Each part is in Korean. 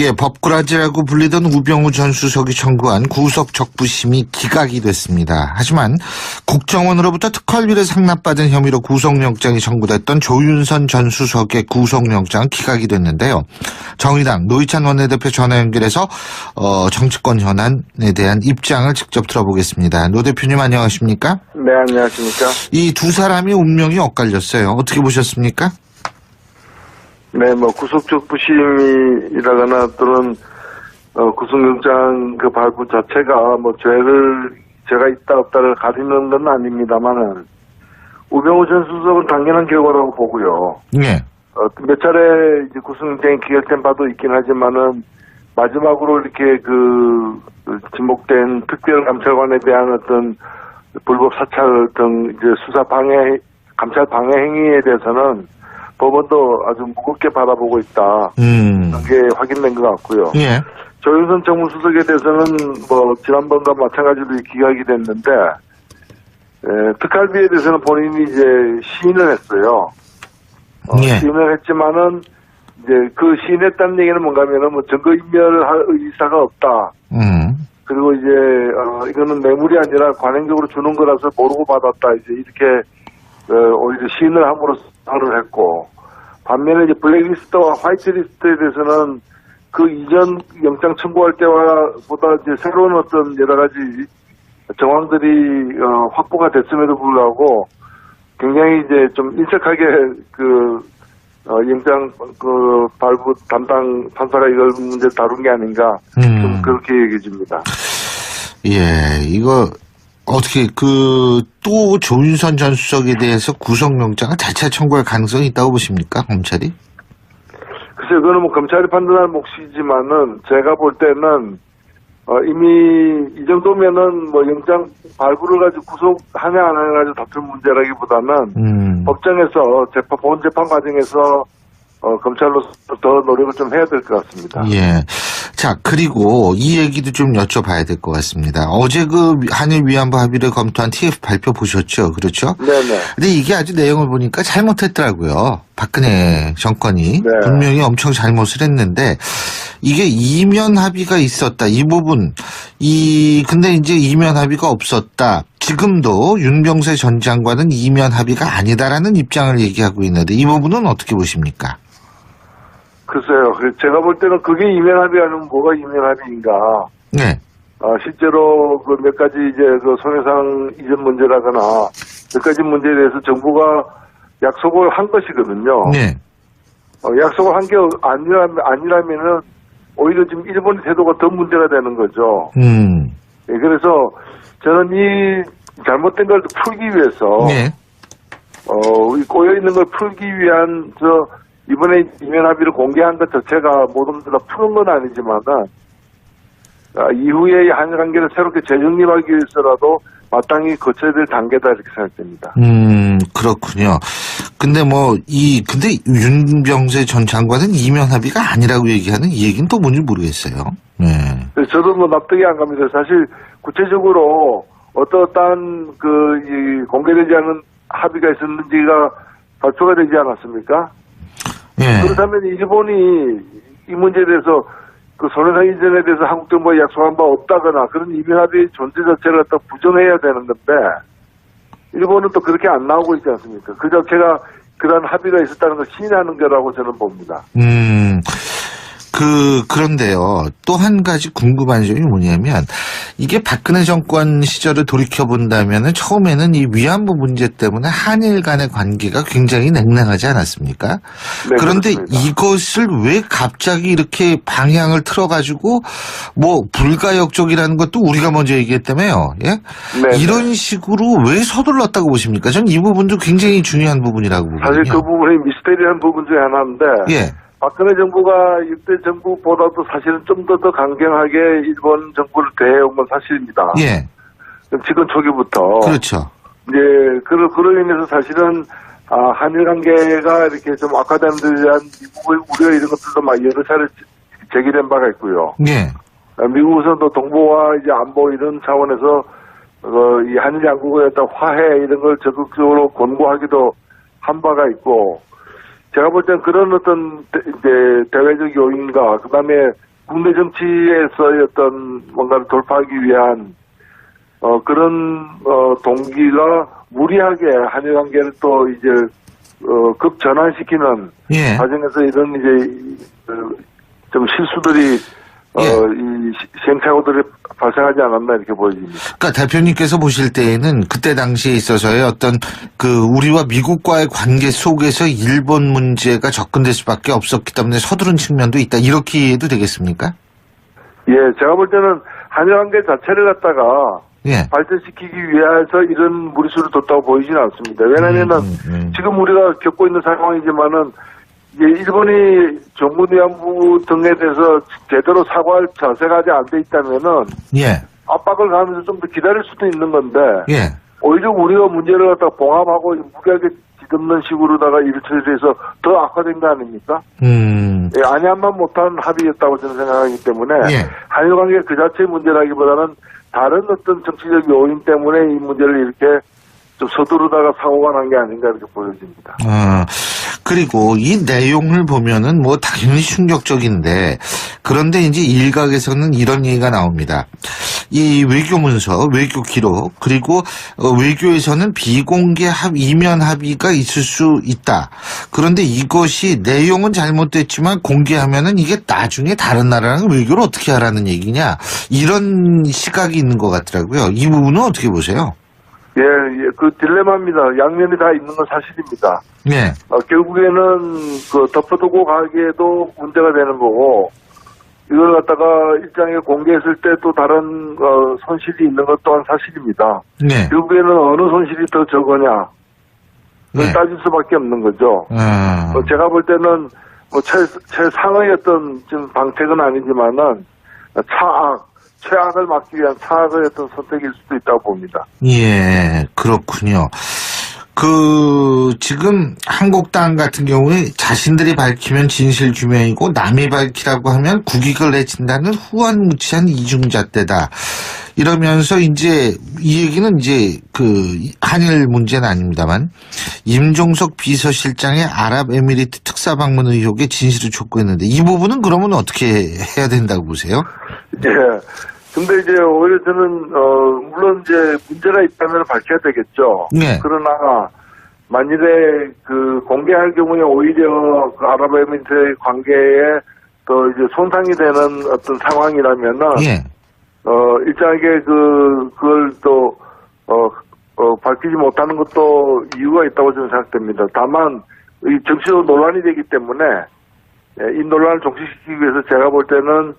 예, 법꾸라지라고 불리던 우병우 전 수석이 청구한 구속 적부심이 기각이 됐습니다. 하지만 국정원으로부터 특활비를 상납받은 혐의로 구속영장이 청구됐던 조윤선 전 수석의 구속영장은 기각이 됐는데요. 정의당 노회찬 원내대표 전화 연결해서 정치권 현안에 대한 입장을 직접 들어보겠습니다. 노 대표님 안녕하십니까? 네, 안녕하십니까? 이 두 사람의 운명이 엇갈렸어요. 어떻게 보셨습니까? 네, 구속적 부심이라거나 또는 구속영장 그 발부 자체가 죄가 있다 없다를 가리는 건 아닙니다만은 우병우 전 수석은 당연한 결과라고 보고요. 네. 몇 차례 이제 구속영장이 기각된 바도 있긴 하지만은 마지막으로 이렇게 지목된 특별감찰관에 대한 어떤 불법 사찰 등 이제 수사 방해, 감찰 방해 행위에 대해서는 법원도 아주 무겁게 바라보고 있다. 그게 확인된 것 같고요. 예. 조윤선 정무수석에 대해서는 지난번과 마찬가지로 기각이 됐는데, 특활비에 대해서는 본인이 이제 시인을 했어요. 예. 시인을 했지만은 이제 그 시인했다는 얘기는 뭔가 하면은 증거인멸을 할 의사가 없다. 그리고 이제 이거는 뇌물이 아니라 관행적으로 주는 거라서 모르고 받았다. 이제 이렇게 오히려 시인을 함으로써 를 했고, 반면에 이제 블랙리스트와 화이트리스트에 대해서는 그 이전 영장 청구할 때와 보다 이제 새로운 어떤 여러 가지 정황들이 확보가 됐음에도 불구하고 굉장히 이제 좀 인색하게 영장 발부 담당 판사가 이걸 문제를 다룬 게 아닌가 좀 그렇게 얘기해 줍니다. 예, 이거 어떻게 또 조윤선 전 수석에 대해서 구속영장을 재차 청구할 가능성이 있다고 보십니까, 검찰이? 글쎄요, 그거는 검찰이 판단할 몫이지만은 제가 볼 때는 이미 이 정도면은 영장 발부를 가지고 구속하냐 안 하냐 가지고 다툴 문제라기보다는 법정에서 본 재판 과정에서 검찰로서 더 노력을 좀 해야 될 것 같습니다. 예. 자, 그리고 이 얘기도 좀 여쭤봐야 될 것 같습니다. 어제 한일 위안부 합의를 검토한 TF 발표 보셨죠? 그렇죠? 네네. 근데 이게 아주 내용을 보니까 잘못했더라고요. 박근혜 정권이. 네. 분명히 엄청 잘못을 했는데, 이게 이면 합의가 있었다. 이 부분. 근데 이제 이면 합의가 없었다. 지금도 윤병세 전 장관은 이면 합의가 아니다라는 입장을 얘기하고 있는데, 이 부분은 어떻게 보십니까? 글쎄요. 제가 볼 때는 그게 이면 합의 아니면 뭐가 이면 합의인가. 네. 실제로 몇 가지 이제 손해상 이전 문제라거나 몇 가지 문제에 대해서 정부가 약속을 한 것이거든요. 네. 약속을 한 게 아니라면은 오히려 지금 일본의 태도가 더 문제가 되는 거죠. 예, 그래서 저는 이 잘못된 걸 풀기 위해서 네. 꼬여 있는 걸 풀기 위한 이번에 이면 합의를 공개한 것 자체가 모든 것을 다 푸는 건 아니지만은 이후에 한일 관계를 새롭게 재정립하기 위해서라도 마땅히 거쳐야 될 단계다 이렇게 생각됩니다. 그렇군요. 근데 근데 윤병세 전 장관은 이면 합의가 아니라고 얘기하는 이 얘기는 또 뭔지 모르겠어요. 네. 저도 납득이 안 갑니다. 사실 구체적으로 어떠한 공개되지 않은 합의가 있었는지가 발표가 되지 않았습니까? 예. 그렇다면 일본이 이 문제에 대해서 손해상 이전에 대해서 한국 정부가 약속한 바 없다거나 그런 이면 합의의 존재 자체를 갖다 부정해야 되는 건데 일본은 또 그렇게 안 나오고 있지 않습니까? 그 자체가 그런 합의가 있었다는 걸 시인하는 거라고 저는 봅니다. 그런데요. 또 한 가지 궁금한 점이 뭐냐면, 이게 박근혜 정권 시절을 돌이켜본다면은 처음에는 이 위안부 문제 때문에 한일 간의 관계가 굉장히 냉랭하지 않았습니까? 네, 그런데 그렇습니다. 이것을 왜 갑자기 이렇게 방향을 틀어가지고, 불가역적이라는 것도 우리가 먼저 얘기했다며요. 예? 네, 이런 식으로 왜 서둘렀다고 보십니까? 전 이 부분도 굉장히 중요한 부분이라고 보거든요. 사실 그 부분이 미스테리한 부분 중에 하나인데 예. 박근혜 정부가 6대 정부보다도 사실은 좀 더 강경하게 일본 정부를 대해온 건 사실입니다. 예. 집권 초기부터. 그렇죠. 이제 그로 인해서 사실은 한일 관계가 이렇게 좀 악화되는 데 대한 미국의 우려 이런 것들도 여러 차례 제기된 바가 있고요. 예. 미국에서도 동북아 이제 안보 이런 차원에서 이 한일 양국의 어떤 화해 이런 걸 적극적으로 권고하기도 한 바가 있고 제가 볼 땐 그런 어떤 이제 대외적 요인과 그다음에 국내 정치에서의 어떤 뭔가를 돌파하기 위한 그런 동기가 무리하게 한일 관계를 또 이제 급전환시키는 예. 과정에서 이런 이제 좀 실수들이 이 시행착오들이 발생하지 않았나 이렇게 보여집니다. 그러니까 대표님께서 보실 때에는 그때 당시에 있어서의 어떤 그 우리와 미국과의 관계 속에서 일본 문제가 접근될 수밖에 없었기 때문에 서두른 측면도 있다. 이렇게 이해도 되겠습니까? 예, 제가 볼 때는 한일 관계 자체를 갖다가 예. 발전시키기 위해서 이런 무리수를 뒀다고 보이지는 않습니다. 왜냐하면은 지금 우리가 겪고 있는 상황이지만은 이제 일본이 정부위안부 등에 대해서 제대로 사과할 자세가 아직 안 돼 있다면은 예. 압박을 가하면서 좀 더 기다릴 수도 있는 건데 예. 오히려 우리가 문제를 갖다가 봉합하고 무리하게 뒤덮는 식으로다가 일을 처리해서 더 악화된 거 아닙니까? 예, 안양만 못한 합의였다고 저는 생각하기 때문에 예. 한일 관계 그 자체의 문제라기보다는 다른 어떤 정치적 요인 때문에 이 문제를 이렇게 좀 서두르다가 사고가 난 게 아닌가 이렇게 보여집니다. 그리고 이 내용을 보면은 뭐 당연히 충격적인데 그런데 이제 일각에서는 이런 얘기가 나옵니다. 이 외교 문서, 외교 기록 그리고 외교에서는 비공개 이면 합의가 있을 수 있다. 그런데 이것이 내용은 잘못됐지만 공개하면은 이게 나중에 다른 나라랑 외교를 어떻게 하라는 얘기냐 이런 시각이 있는 것 같더라고요. 이 부분은 어떻게 보세요? 예, 그 딜레마입니다. 양면이 다 있는 건 사실입니다. 네. 결국에는 그 덮어두고 가기에도 문제가 되는 거고, 이걸 갖다가 일장에 공개했을 때 또 다른 손실이 있는 것 또한 사실입니다. 네. 결국에는 어느 손실이 더 적으냐, 그걸 네. 따질 수밖에 없는 거죠. 제가 볼 때는 뭐 최상의 어떤 지금 방책은 아니지만은 최악을 막기 위한 차악의 어떤 선택일 수도 있다고 봅니다. 예, 그렇군요. 지금 한국당 같은 경우에 자신들이 밝히면 진실규명이고 남이 밝히라고 하면 국익을 내친다는 후한무치한 이중잣대다. 이러면서 이제 이 얘기는 이제 한일 문제는 아닙니다만 임종석 비서실장의 아랍에미리트 특사 방문 의혹에 진실을 촉구했는데 이 부분은 그러면 어떻게 해야 된다고 보세요? 예. 근데 이제 오히려 저는 물론 이제 문제가 있다면 밝혀야 되겠죠. 네. 그러나 만일에 공개할 경우에 오히려 그 아랍에미리트의 관계에 더 이제 손상이 되는 어떤 상황이라면은 예. 일정하게 그걸 또 밝히지 못하는 것도 이유가 있다고 저는 생각됩니다. 다만 이 정치적 논란이 되기 때문에 이 논란을 종식시키기 위해서 제가 볼 때는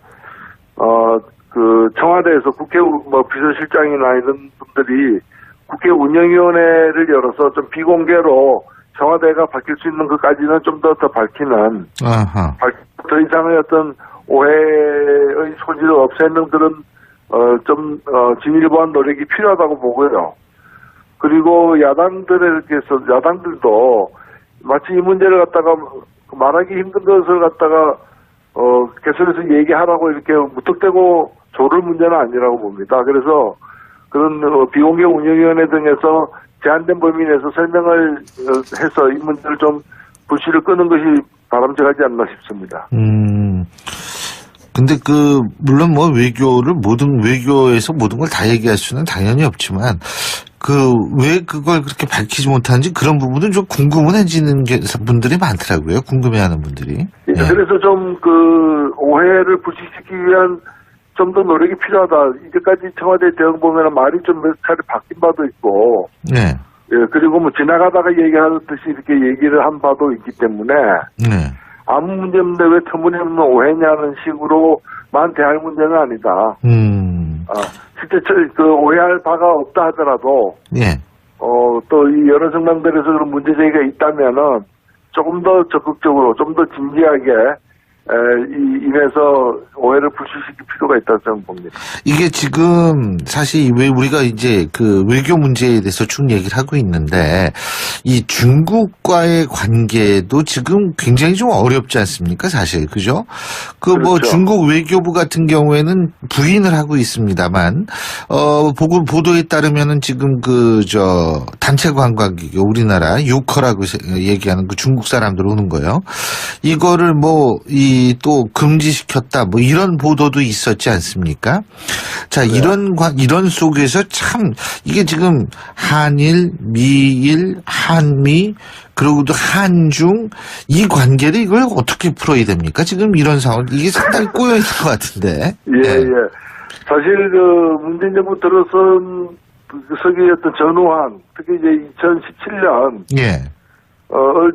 청와대에서 국회 비서실장이나 이런 분들이 국회 운영위원회를 열어서 좀 비공개로 청와대가 밝힐 수 있는 것까지는 좀 더 밝히는 더 이상의 어떤 오해의 소지를 없애는 그런 진일보한 노력이 필요하다고 보고요. 그리고 야당들도 마치 이 문제를 갖다가 말하기 힘든 것을 갖다가 개선해서 얘기하라고 이렇게 무턱대고 조를 문제는 아니라고 봅니다. 그래서 그런 비공개 운영위원회 등에서 제한된 범위 내에서 설명을 해서 이 문제를 좀 불씨를 끄는 것이 바람직하지 않나 싶습니다. 근데 물론 뭐 외교에서 모든 걸 다 얘기할 수는 당연히 없지만 왜 그걸 그렇게 밝히지 못하는지 그런 부분은 좀 궁금해지는 분들이 많더라고요. 궁금해하는 분들이. 예. 그래서 좀 오해를 불식시키기 위한 좀 더 노력이 필요하다. 이제까지 청와대 대응 보면은 말이 좀 몇 차례 바뀐 바도 있고. 네. 예, 그리고 뭐 지나가다가 얘기하듯이 이렇게 얘기를 한 바도 있기 때문에. 네. 아무 문제 없는데 왜 터무니없는 오해냐는 식으로만 대할 문제는 아니다. 실제 오해할 바가 없다 하더라도. 예. 또 이 여러 정당들에서 그런 문제 제기가 있다면은 조금 더 적극적으로, 좀 더 진지하게 인해서 오해를 불식시킬 필요가 있다고 저는 봅니다. 이게 지금 사실 왜 우리가 이제 그 외교 문제에 대해서 쭉 얘기를 하고 있는데 이 중국과의 관계도 지금 굉장히 좀 어렵지 않습니까? 사실 그죠? 그 뭐 그렇죠. 중국 외교부 같은 경우에는 부인을 하고 있습니다만 보도에 따르면은 지금 그 저 단체 관광객 우리나라 요커라고 얘기하는 그 중국 사람들 오는 거요. 이거를 뭐 이 또 금지시켰다 뭐 이런 보도도 있었지 않습니까? 자, 네. 이런 속에서 참 이게 지금 한일, 미일, 한미 그리고 또 한중 이 관계를 이걸 어떻게 풀어야 됩니까? 지금 이런 상황 이게 상당히 꼬여 있는 것 같은데. 예, 예. 사실 문재인 정부 들어선 그 서기의 어떤 전후한 특히 이제 2017년 예.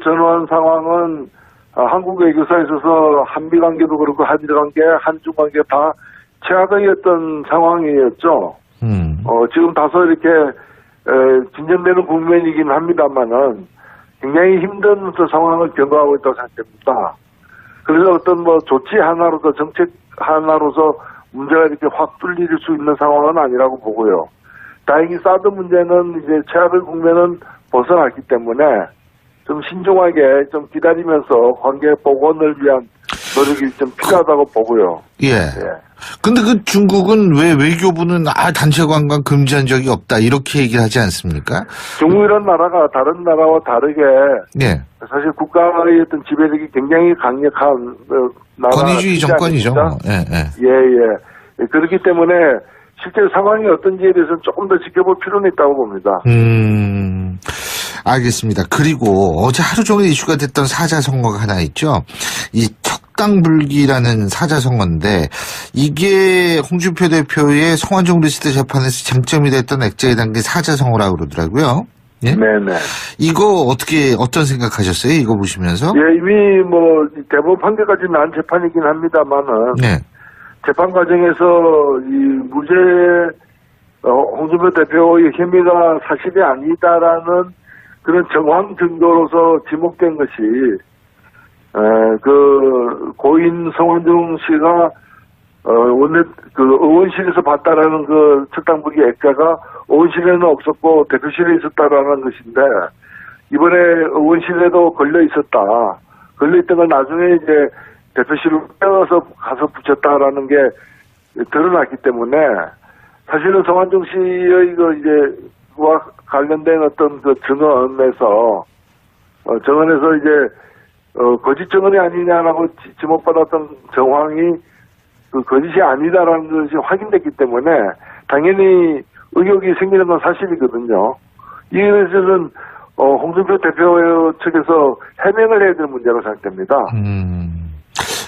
전후한 상황은 한국 외교사에 있어서 한미 관계도 그렇고 한일 관계, 한중 관계 다 최악의 어떤 상황이었죠. 지금 다소 이렇게 진전되는 국면이긴 합니다만은 굉장히 힘든 상황을 경과하고 있다고 생각됩니다. 그래서 어떤 뭐 조치 하나로서 정책 하나로서 문제가 이렇게 확 뚫릴 수 있는 상황은 아니라고 보고요. 다행히 사드 문제는 이제 최악의 국면은 벗어났기 때문에 좀 신중하게 좀 기다리면서 관계 복원을 위한 노력이 좀 필요하다고 보고요. 예. 근데 그 중국은 왜 외교부는 단체 관광 금지한 적이 없다 이렇게 얘기를 하지 않습니까? 중국이라는 나라가 다른 나라와 다르게 예. 사실 국가의 어떤 지배력이 굉장히 강력한 나라. 권위주의 정권이죠. 예, 예. 예. 그렇기 때문에 실제 상황이 어떤지에 대해서는 조금 더 지켜볼 필요는 있다고 봅니다. 알겠습니다. 그리고 어제 하루 종일 이슈가 됐던 사자성어가 하나 있죠. 이 척당불기라는 사자성어인데 이게 홍준표 대표의 성완종 리스트 재판에서 쟁점이 됐던 액자에 담긴 사자성어라고 그러더라고요. 예? 네네. 이거 어떤 생각하셨어요? 이거 보시면서? 예, 이미 뭐 대법원 판결까지 난 재판이긴 합니다만은 네. 재판 과정에서 이 무죄 홍준표 대표의 혐의가 사실이 아니다라는 그런 정황 증거로서 지목된 것이 그 고인 성완종 씨가 의원실에서 봤다라는 그 척당불기 액자가 의원실에는 없었고 대표실에 있었다라는 것인데 이번에 의원실에도 걸려 있었다. 걸려 있던 걸 나중에 이제 대표실로 빼어서 가서 붙였다라는 게 드러났기 때문에 사실은 성완종 씨의 와 관련된 어떤 그 증언에서 이제 거짓 증언이 아니냐라고 지목받았던 정황이 그 거짓이 아니다라는 것이 확인됐기 때문에 당연히 의혹이 생기는 건 사실이거든요. 이에 대해서는 홍준표 대표 측에서 해명을 해야 될 문제라고 생각됩니다.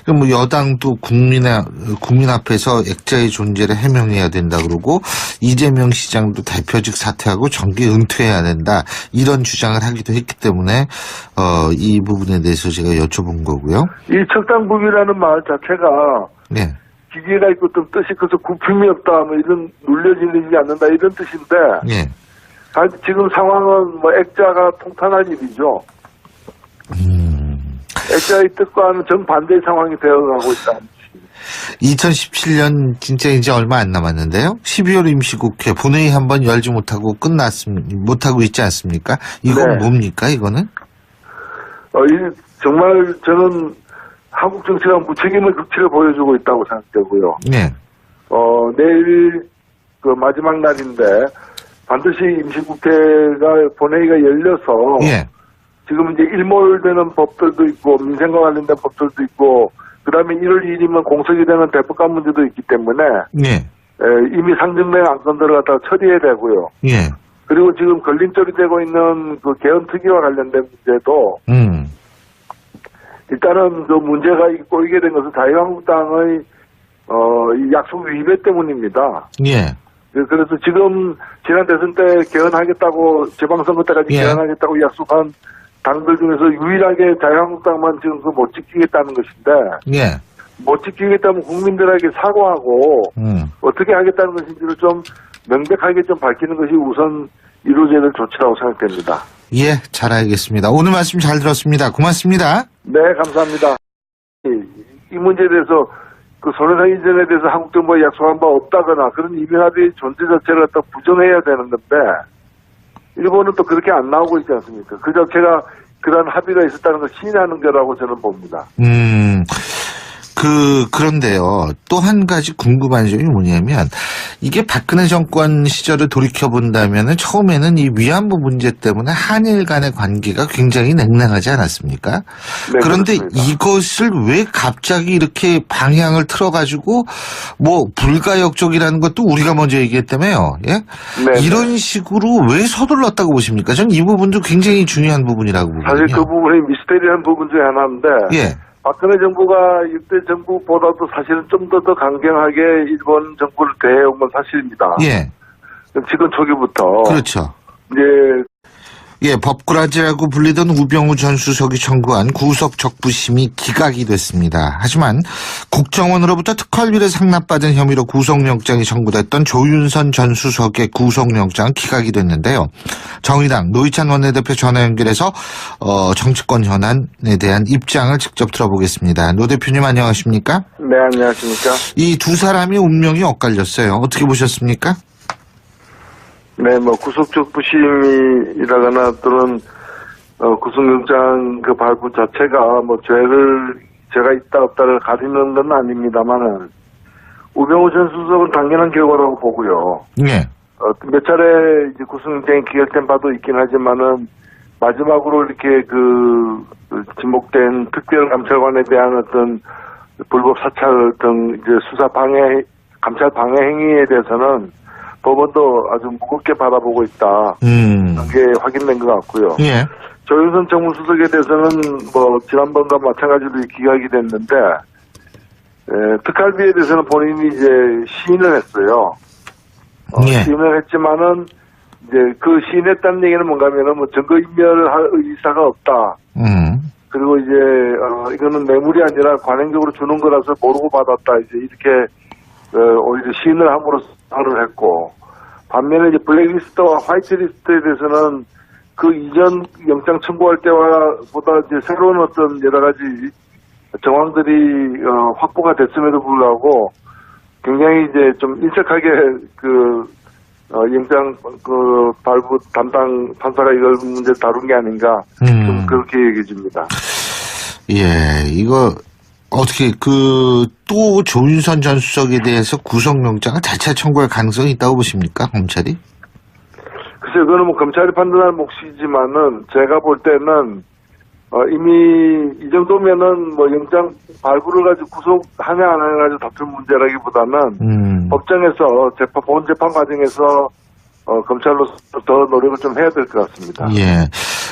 그럼 뭐 여당도 국민 앞에서 액자의 존재를 해명해야 된다 그러고 이재명 시장도 대표직 사퇴하고 정계 은퇴해야 된다 이런 주장을 하기도 했기 때문에 이 부분에 대해서 제가 여쭤본 거고요. 이 척당북이라는 말 자체가 네. 기계가 있고 어떤 뜻이 커서 굽힘이 없다 뭐 이런 눌려지지 않는다 이런 뜻인데 네. 지금 상황은 뭐 액자가 통탄할 일이죠. 액자의 뜻과는 정반대의 상황이 되어가고 있다. 2017년 진짜 이제 얼마 안 남았는데요. 12월 임시국회 본회의 한번 열지 못하고 못하고 있지 않습니까? 이건 네. 뭡니까, 이거는? 정말 저는 한국 정치가 무책임의 극치를 보여주고 있다고 생각되고요. 네. 내일 그 마지막 날인데 반드시 임시국회가 본회의가 열려서 예. 지금 이제 일몰되는 법들도 있고 민생과 관련된 법들도 있고 그다음에 1월 2일이면 공석이 되는 대법관 문제도 있기 때문에 예. 이미 상정된 안건들을 갖다가 처리해야 되고요. 예. 그리고 지금 걸림돌이 되고 있는 그 개헌특위와 관련된 문제도 일단은 그 문제가 꼬이게 된 것은 자유한국당의 이 약속 위배 때문입니다. 예. 그래서 지금 지난 대선 때 개헌하겠다고 재방선거 때까지 예. 개헌하겠다고 약속한 당들 중에서 유일하게 자유한국당만 지금 그 못 지키겠다는 것인데 예. 못 지키겠다면 국민들에게 사과하고 어떻게 하겠다는 것인지를 좀 명백하게 좀 밝히는 것이 우선 이루어져야 될 조치라고 생각됩니다. 예, 잘 알겠습니다. 오늘 말씀 잘 들었습니다. 고맙습니다. 네, 감사합니다. 이 문제에 대해서 그 손해상 이전에 대해서 한국 정부가 약속한 바 없다거나 그런 이면합의 존재 자체를 갖다 부정해야 되는 건데 일본은 또 그렇게 안 나오고 있지 않습니까? 그 자체가 그런 합의가 있었다는 걸 시인하는 거라고 저는 봅니다. 그런데요. 또 한 가지 궁금한 점이 뭐냐면, 이게 박근혜 정권 시절을 돌이켜본다면 처음에는 이 위안부 문제 때문에 한일 간의 관계가 굉장히 냉랭하지 않았습니까? 네, 그런데 그렇습니다. 이것을 왜 갑자기 이렇게 방향을 틀어가지고, 불가역적이라는 것도 우리가 먼저 얘기했다며요. 예? 네, 이런 식으로 왜 서둘렀다고 보십니까? 전 이 부분도 굉장히 중요한 부분이라고 보거든요. 사실 그 부분이 미스테리한 부분 중에 하나인데 예. 박근혜 정부가 이때 정부보다도 사실은 좀 더 강경하게 일본 정부를 대해온 건 사실입니다. 예. 지금 초기부터. 그렇죠. 이제 예, 법꾸라지라고 불리던 우병우 전 수석이 청구한 구속 적부심이 기각이 됐습니다. 하지만 국정원으로부터 특활비를 상납받은 혐의로 구속영장이 청구됐던 조윤선 전 수석의 구속영장은 기각이 됐는데요. 정의당 노회찬 원내대표 전화 연결해서 정치권 현안에 대한 입장을 직접 들어보겠습니다. 노 대표님 안녕하십니까? 네, 안녕하십니까? 이 두 사람이 운명이 엇갈렸어요. 어떻게 보셨습니까? 네, 구속적 부심이라거나 또는 구속영장 그 발부 자체가 죄를 제가 있다 없다를 가리는 건 아닙니다만은 우병우 전 수석은 당연한 결과라고 보고요. 예. 몇 차례 이제 구속영장이 기각된 바도 있긴 하지만은 마지막으로 이렇게 지목된 특별감찰관에 대한 어떤 불법 사찰 등 이제 수사 방해, 감찰 방해 행위에 대해서는 법원도 아주 무겁게 바라보고 있다. 그게 확인된 것 같고요. 예. 조윤선 정무수석에 대해서는 지난번과 마찬가지로 기각이 됐는데, 특활비에 대해서는 본인이 이제 시인을 했어요. 예. 시인을 했지만은 이제 그 시인했다는 얘기는 뭔가면은 증거인멸을 할 의사가 없다. 그리고 이제 이거는 뇌물이 아니라 관행적으로 주는 거라서 모르고 받았다. 이제 이렇게 오히려 시인을 함으로써 말을 했고, 반면에 이제 블랙리스트와 화이트리스트에 대해서는 그 이전 영장 청구할 때와 보다 이제 새로운 어떤 여러 가지 정황들이 확보가 됐음에도 불구하고 굉장히 이제 좀 인색하게 영장 발부 담당 판사가 이걸 문제 다룬 게 아닌가 좀 그렇게 얘기해 줍니다. 예, 이거 어떻게 또 조윤선 전 수석에 대해서 구속영장을 자체 청구할 가능성이 있다고 보십니까, 검찰이? 글쎄요, 그거는 검찰이 판단할 몫이지만은 제가 볼 때는 이미 이 정도면은 영장 발부를 가지고 구속하냐 안 하냐 가지고 다툴 문제라기보다는 법정에서 본 재판 과정에서 검찰로서 더 노력을 좀 해야 될 것 같습니다. 예.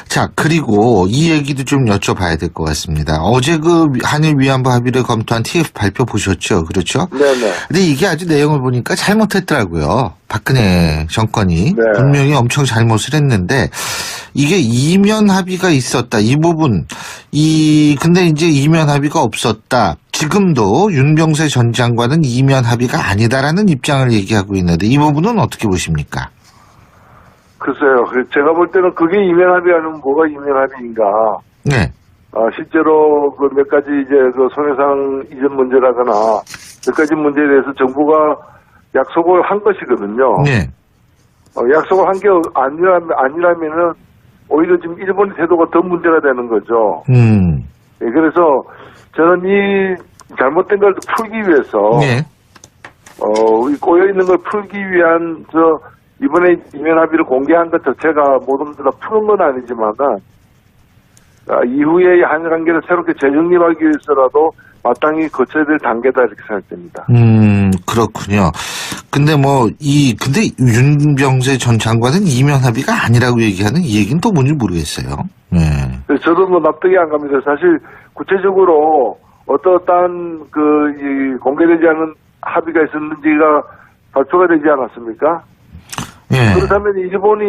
자, 그리고 이 얘기도 좀 여쭤봐야 될 것 같습니다. 어제 한일 위안부 합의를 검토한 TF 발표 보셨죠? 그렇죠? 네네. 근데 이게 아주 내용을 보니까 잘못했더라고요. 박근혜 정권이. 네. 분명히 엄청 잘못을 했는데, 이게 이면 합의가 있었다. 이 부분. 근데 이제 이면 합의가 없었다. 지금도 윤병세 전 장관은 이면 합의가 아니다라는 입장을 얘기하고 있는데, 이 부분은 어떻게 보십니까? 글쎄요. 제가 볼 때는 그게 이면 합의 아니면 뭐가 이면 합의인가. 네. 실제로 몇 가지 이제 손해상 이전 문제라거나 몇 가지 문제에 대해서 정부가 약속을 한 것이거든요. 네. 약속을 한 게 아니라면은 오히려 지금 일본의 태도가 더 문제가 되는 거죠. 네, 그래서 저는 이 잘못된 걸 풀기 위해서 네. 꼬여 있는 걸 풀기 위한 이번에 이면 합의를 공개한 것 자체가 모든 걸 다 푸는 건 아니지만은 이후에 한일 관계를 새롭게 재정립하기 위해서라도 마땅히 거쳐야 될 단계다 이렇게 생각됩니다. 그렇군요. 근데 근데 윤병세 전 장관은 이면 합의가 아니라고 얘기하는 이 얘기는 또 뭔지 모르겠어요. 네. 저도 납득이 안 갑니다. 사실 구체적으로 어떠한 공개되지 않은 합의가 있었는지가 발표가 되지 않았습니까? 예. 그렇다면 일본이